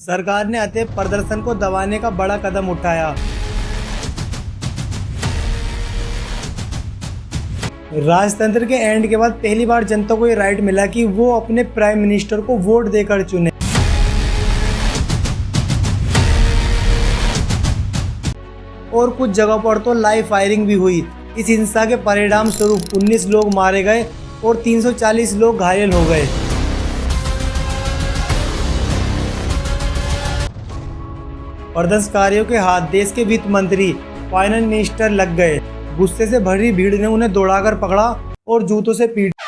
सरकार ने अतः प्रदर्शन को दबाने का बड़ा कदम उठाया। राजतंत्र के एंड के बाद पहली बार जनता को ये राइट मिला कि वो अपने प्राइम मिनिस्टर को वोट देकर चुने। और कुछ जगह पर तो लाइव फायरिंग भी हुई। इस हिंसा के परिणाम स्वरूप 19 लोग मारे गए और 340 लोग घायल हो गए। प्रदर्शनकारियों के हाथ देश के वित्त मंत्री, फाइनेंस मिनिस्टर लग गए। गुस्से से भरी भीड़ ने उन्हें दौड़ाकर पकड़ा और जूतों से पीटा।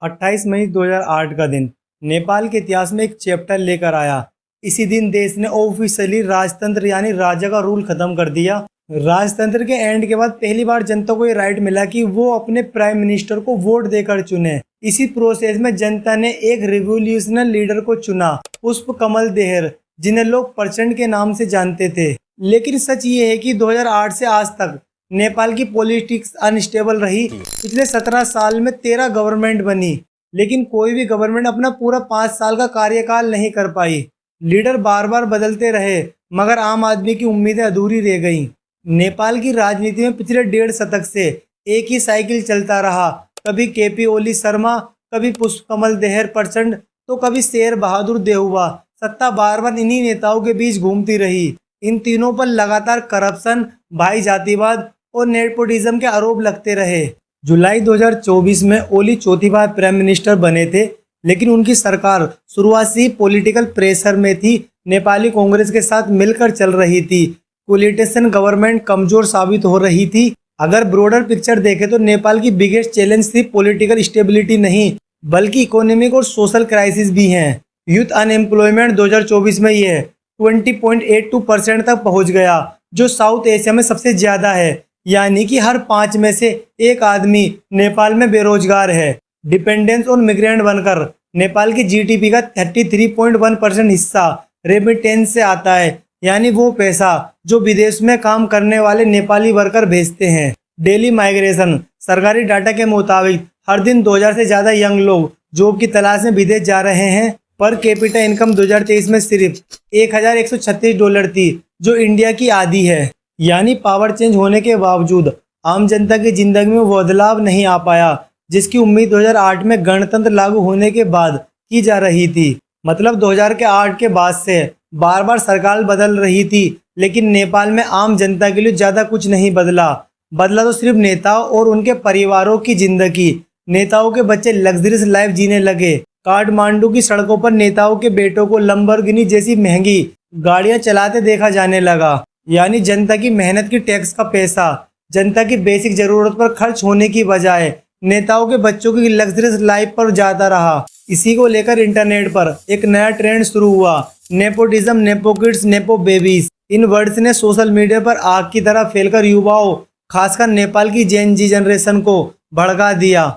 28 मई 2008 का दिन नेपाल के इतिहास में एक चैप्टर लेकर आया। इसी दिन देश ने ऑफिशियली राजतंत्र यानी राजा का रूल खत्म कर दिया। राजतंत्र के एंड के बाद पहली बार जनता को ये राइट मिला कि वो अपने प्राइम मिनिस्टर को वोट देकर चुने। इसी प्रोसेस में जनता ने एक रिवोल्यूशनल लीडर को चुना, पुष्प कमल दहर, जिन्हें लोग प्रचंड के नाम से जानते थे। लेकिन सच ये है कि 2008 से आज तक नेपाल की पॉलिटिक्स अनस्टेबल रही। पिछले 17 साल में 13 गवर्नमेंट बनी, लेकिन कोई भी गवर्नमेंट अपना पूरा 5 साल का कार्यकाल नहीं कर पाई। लीडर बार बार बदलते रहे, मगर आम आदमी की उम्मीदें अधूरी रह गईं। नेपाल की राजनीति में पिछले 1.5 शतक से एक ही साइकिल चलता रहा। कभी केपी ओली शर्मा, कभी पुष्प कमल दहर प्रचंड, तो कभी शेर बहादुर देहुआ। सत्ता बार बार इन्हीं नेताओं के बीच घूमती रही। इन तीनों पर लगातार करप्शन, भाई जातिवाद और नेपोटिज्म के आरोप लगते रहे। जुलाई 2024 में ओली चौथी बार प्राइम मिनिस्टर बने थे, लेकिन उनकी सरकार शुरुआत से ही पॉलिटिकल प्रेशर में थी। नेपाली कांग्रेस के साथ मिलकर चल रही थी। कोलिटेशन गवर्नमेंट कमजोर साबित हो रही थी। अगर ब्रॉडर पिक्चर देखें तो नेपाल की बिगेस्ट चैलेंज थी पॉलिटिकल स्टेबिलिटी नहीं, बल्कि इकोनॉमिक और सोशल क्राइसिस भी हैं। यूथ अनएम्प्लॉयमेंट 2024 में यह 20.82% तक पहुंच गया, जो साउथ एशिया में सबसे ज्यादा है। यानी कि हर 5 में से एक आदमी नेपाल में बेरोजगार है। डिपेंडेंस और मिग्रेंट बनकर नेपाल की जीडीपी का 33.1% हिस्सा रेमिटेंस से आता है, यानी वो पैसा जो विदेश में काम करने वाले नेपाली वर्कर भेजते हैं। डेली माइग्रेशन सरकारी डाटा के मुताबिक हर दिन 2000 से ज़्यादा यंग लोग जॉब की तलाश में विदेश जा रहे हैं। पर कैपिटा इनकम 2023 में सिर्फ $1136 थी, जो इंडिया की आधी है। यानी पावर चेंज होने के बावजूद आम जनता की जिंदगी में वो बदलाव नहीं आ पाया, जिसकी उम्मीद 2008 में गणतंत्र लागू होने के बाद की जा रही थी। मतलब 2008 के बाद से बार बार सरकार बदल रही थी, लेकिन नेपाल में आम जनता के लिए ज़्यादा कुछ नहीं बदला तो सिर्फ नेताओं और उनके परिवारों की जिंदगी। नेताओं के बच्चे लग्जरियस लाइफ जीने लगे। काठमांडू की सड़कों पर नेताओं के बेटों को लंबोर्गिनी जैसी महंगी गाड़ियां चलाते देखा जाने लगा। यानी जनता की मेहनत की टैक्स का पैसा जनता की बेसिक जरूरत पर खर्च होने की बजाय नेताओं के बच्चों की लग्जरियस लाइफ पर जाता रहा। इसी को लेकर इंटरनेट पर एक नया ट्रेंड शुरू हुआ, nepotism, nepo kids, nepo babies. इन वर्ड्स ने सोशल मीडिया पर आग की तरह फैलकर युवाओं, खासकर नेपाल की जेन जी जनरेशन को भड़का दिया।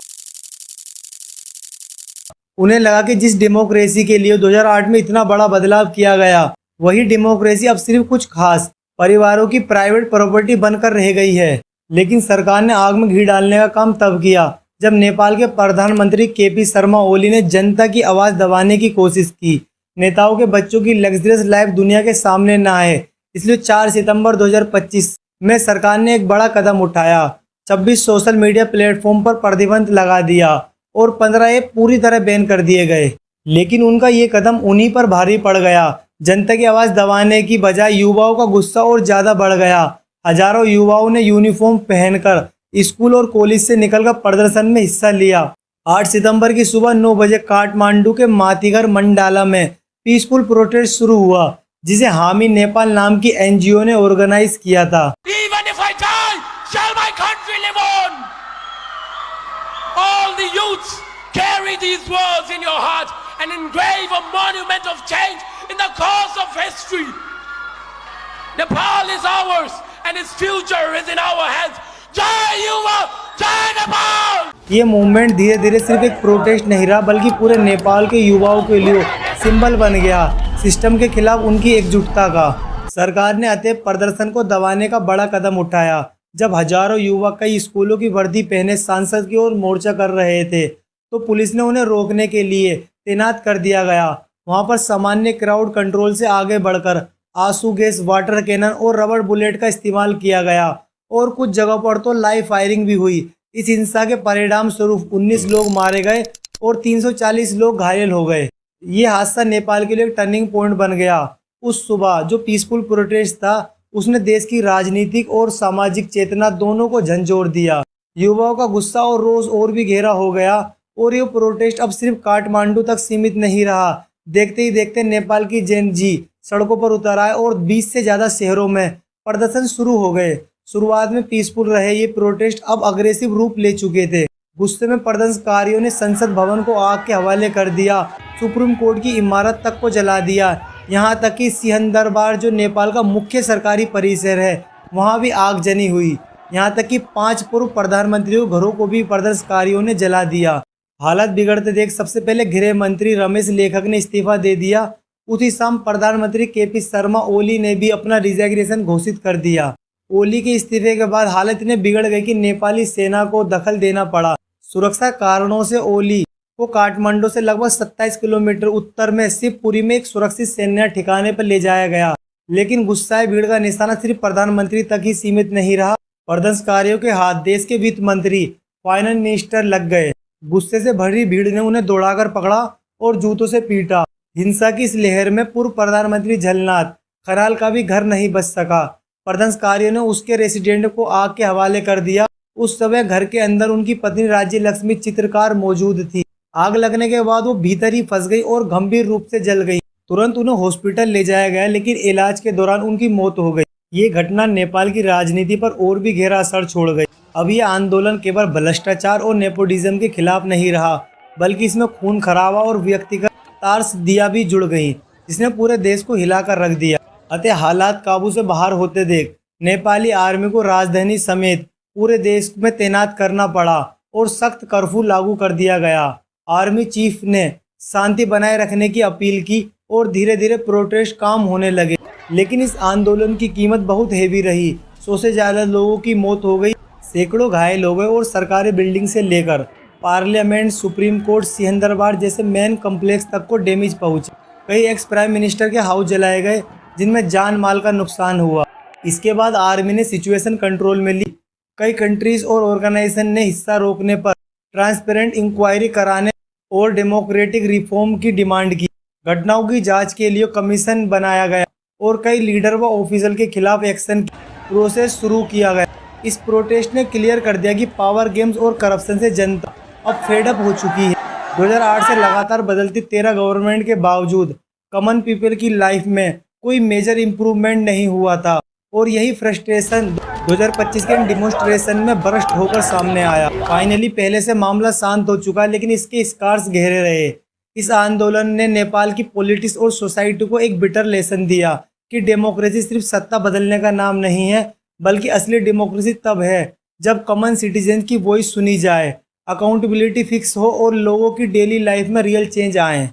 उन्हें लगा कि जिस डेमोक्रेसी के लिए 2008 में इतना बड़ा बदलाव किया गया, वही डेमोक्रेसी अब सिर्फ कुछ खास परिवारों की प्राइवेट प्रॉपर्टी बनकर रह गई है। लेकिन सरकार ने आग में घी डालने का काम तब किया जब नेपाल के प्रधानमंत्री केपी शर्मा ओली ने जनता की आवाज़ दबाने की कोशिश की। नेताओं के बच्चों की लग्जरियस लाइफ दुनिया के सामने ना आए, इसलिए 4 सितंबर 2025 में सरकार ने एक बड़ा कदम उठाया। 26 सोशल मीडिया प्लेटफॉर्म पर प्रतिबंध लगा दिया और 15 ऐप पूरी तरह बैन कर दिए गए। लेकिन उनका ये कदम उन्हीं पर भारी पड़ गया। जनता की आवाज़ दबाने की बजाय युवाओं का गुस्सा और ज़्यादा बढ़ गया। हजारों युवाओं ने यूनिफॉर्म पहनकर स्कूल और कॉलेज से निकलकर प्रदर्शन में हिस्सा लिया। 8 सितंबर की सुबह 9 बजे काठमांडू के मातीगर मंडाला में पीसफुल प्रोटेस्ट शुरू हुआ, जिसे हामी नेपाल नाम की एनजीओ ने ऑर्गेनाइज किया था। Even if I die, shall my country live on? All the youths carry these words in your heart and engrave a monument of change in the course of history. Nepal is ours and its future is in our hands. जय युवा, जय नेपाल। ये movement धीरे धीरे सिर्फ एक protest नहीं रहा, बल्कि पूरे नेपाल के युवाओं के लिए सिंबल बन गया, सिस्टम के खिलाफ उनकी एकजुटता का। सरकार ने अतः प्रदर्शन को दबाने का बड़ा कदम उठाया। जब हजारों युवा कई स्कूलों की वर्दी पहने सांसद की ओर मोर्चा कर रहे थे, तो पुलिस ने उन्हें रोकने के लिए तैनात कर दिया गया। वहां पर सामान्य क्राउड कंट्रोल से आगे बढ़कर आंसू गैस, वाटर कैनन और रबड़ बुलेट का इस्तेमाल किया गया और कुछ जगह पर तो लाइव फायरिंग भी हुई। इस हिंसा के परिणाम स्वरूप 19 लोग मारे गए और 340 लोग घायल हो गए। ये हादसा नेपाल के लिए एक टर्निंग पॉइंट बन गया। उस सुबह जो पीसफुल प्रोटेस्ट था उसने देश की राजनीतिक और सामाजिक चेतना दोनों को झंझोर दिया। युवाओं का गुस्सा और रोष और भी गहरा हो गया और ये प्रोटेस्ट अब सिर्फ काठमांडू तक सीमित नहीं रहा। देखते ही देखते नेपाल की जेन जी सड़कों पर उतर आए और 20 से ज़्यादा शहरों में प्रदर्शन शुरू हो गए। शुरुआत में पीसफुल रहे ये प्रोटेस्ट अब अग्रेसिव रूप ले चुके थे। गुस्से में प्रदर्शनकारियों ने संसद भवन को आग के हवाले कर दिया, सुप्रीम कोर्ट की इमारत तक को जला दिया। यहाँ तक कि सिंहदरबार जो नेपाल का मुख्य सरकारी परिसर है वहाँ भी आगजनी हुई। यहाँ तक कि 5 पूर्व प्रधानमंत्रियों घरों को भी प्रदर्शनकारियों ने जला दिया। हालत बिगड़ते देख सबसे पहले गृह मंत्री रमेश लेखक ने इस्तीफा दे दिया। उसी शाम प्रधानमंत्री केपी शर्मा ओली ने भी अपना रिजाइग्नेशन घोषित कर दिया। ओली के इस्तीफे के बाद हालत इतने बिगड़ गई कि नेपाली सेना को दखल देना पड़ा। सुरक्षा कारणों से ओली को काठमांडू से लगभग 27 किलोमीटर उत्तर में शिवपुरी में एक सुरक्षित सैन्य ठिकाने पर ले जाया गया। लेकिन गुस्साए भीड़ का निशाना सिर्फ प्रधानमंत्री तक ही सीमित नहीं रहा। प्रदर्शनकारियों के हाथ देश के वित्त मंत्री, फाइनेंस मिनिस्टर लग गए। गुस्से से भरी भीड़ ने उन्हें दौड़ाकर पकड़ा और जूतों से पीटा। हिंसा की इस लहर में पूर्व प्रधानमंत्री झलनाथ खराल का भी घर नहीं बच सका। प्रदर्शनकारियों ने उसके रेसिडेंट को आग के हवाले कर दिया। उस समय घर के अंदर उनकी पत्नी राज्य लक्ष्मी चित्रकार मौजूद थी। आग लगने के बाद वो भीतर ही फंस गई और गंभीर रूप से जल गई। तुरंत उन्हें हॉस्पिटल ले जाया गया, लेकिन इलाज के दौरान उनकी मौत हो गई। ये घटना नेपाल की राजनीति पर और भी गहरा असर छोड़ गई। अब ये आंदोलन केवल भ्रष्टाचार और नेपोटिज्म के खिलाफ नहीं रहा, बल्कि इसमें खून खराबा और व्यक्तिगत तार्सदियां भी जुड़ गईं, जिसने पूरे देश को हिलाकर रख दिया। अतः हालात काबू से बाहर होते देख नेपाली आर्मी को राजधानी समेत पूरे देश में तैनात करना पड़ा और सख्त कर्फ्यू लागू कर दिया गया। आर्मी चीफ ने शांति बनाए रखने की अपील की और धीरे धीरे प्रोटेस्ट काम होने लगे। लेकिन इस आंदोलन की कीमत बहुत हेवी रही। 100 से ज़्यादा लोगों की मौत हो गई, सैकड़ों घायल हो गए और सरकारी बिल्डिंग से लेकर पार्लियामेंट, सुप्रीम कोर्ट, सिंहदरबार जैसे मेन कम्प्लेक्स तक को डैमेज पहुंचे। कई एक्स प्राइम मिनिस्टर के हाउस जलाए गए, जिनमें जान माल का नुकसान हुआ। इसके बाद आर्मी ने सिचुएशन कंट्रोल में ली। कई कंट्रीज और ऑर्गेनाइजेशन ने हिस्सा रोकने पर ट्रांसपेरेंट इंक्वायरी कराने और डेमोक्रेटिक रिफॉर्म की डिमांड की। घटनाओं की जांच के लिए कमीशन बनाया गया और कई लीडर व ऑफिसर के खिलाफ एक्शन की प्रोसेस शुरू किया गया। इस प्रोटेस्ट ने क्लियर कर दिया कि पावर गेम्स और करप्शन से जनता अब फेडअप हो चुकी है। 2008 से लगातार बदलती 13 गवर्नमेंट के बावजूद कॉमन पीपल की लाइफ में कोई मेजर इम्प्रूवमेंट नहीं हुआ था और यही फ्रस्ट्रेशन 2025 के डिमोन्स्ट्रेशन में बर्स्ट होकर सामने आया। फाइनली पहले से मामला शांत हो चुका, लेकिन इसके स्कार्स गहरे रहे। इस आंदोलन ने नेपाल की पॉलिटिक्स और सोसाइटी को एक बिटर लेसन दिया कि डेमोक्रेसी सिर्फ सत्ता बदलने का नाम नहीं है, बल्कि असली डेमोक्रेसी तब है जब कॉमन सिटीजन की वॉइस सुनी जाए, अकाउंटेबिलिटी फिक्स हो और लोगों की डेली लाइफ में रियल चेंज आए।